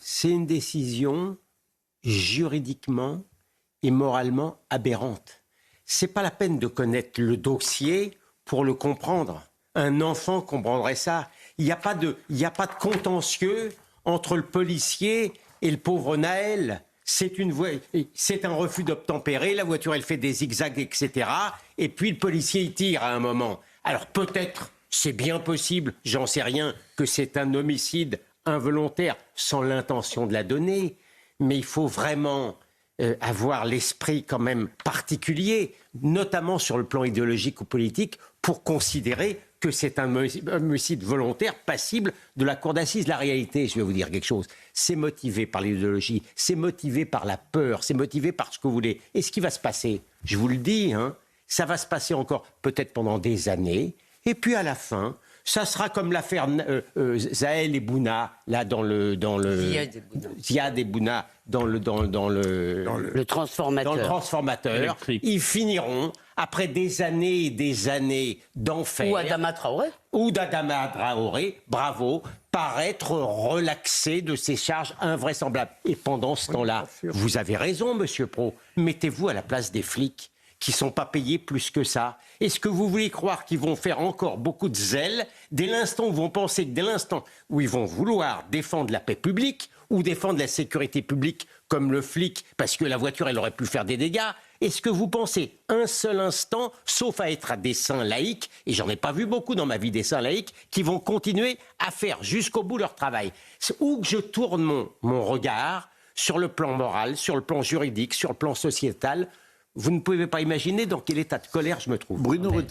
C'est une décision juridiquement et moralement aberrante. C'est pas la peine de connaître le dossier pour le comprendre. Un enfant comprendrait ça. Il n'y a pas de contentieux entre le policier et le pauvre Naël. C'est un refus d'obtempérer, la voiture elle fait des zigzags, etc. Et puis le policier il tire à un moment. Alors peut-être, c'est bien possible, j'en sais rien, que c'est un homicide involontaire sans l'intention de la donner. Mais il faut vraiment avoir l'esprit quand même particulier, notamment sur le plan idéologique ou politique, pour considérer que c'est un homicide volontaire passible de la cour d'assises. La réalité, je vais vous dire quelque chose, c'est motivé par l'idéologie, c'est motivé par la peur, c'est motivé par ce que vous voulez. Et ce qui va se passer, je vous le dis, ça va se passer encore peut-être pendant des années, et puis à la fin, ça sera comme l'affaire Zahel et Bouna, là dans le Ziad et Bouna, dans le transformateur. Dans le transformateur. Électrique. Ils finiront, après des années et des années d'enfer. Ou Adama Traoré. Ou d'Adama Traoré, bravo, par être relaxé de ces charges invraisemblables. Et pendant ce temps-là, vous avez raison, monsieur Pro, mettez-vous à la place des flics qui ne sont pas payés plus que ça. Est-ce que vous voulez croire qu'ils vont faire encore beaucoup de zèle dès l'instant où ils vont penser que dès l'instant où ils vont vouloir défendre la paix publique ou défendre la sécurité publique comme le flic, parce que la voiture, elle aurait pu faire des dégâts, est-ce que vous pensez un seul instant, sauf à être à des saints laïcs, et j'en ai pas vu beaucoup dans ma vie des saints laïcs, qui vont continuer à faire jusqu'au bout leur travail? Où que je tourne mon regard, sur le plan moral, sur le plan juridique, sur le plan sociétal, vous ne pouvez pas imaginer dans quel état de colère je me trouve. Bruno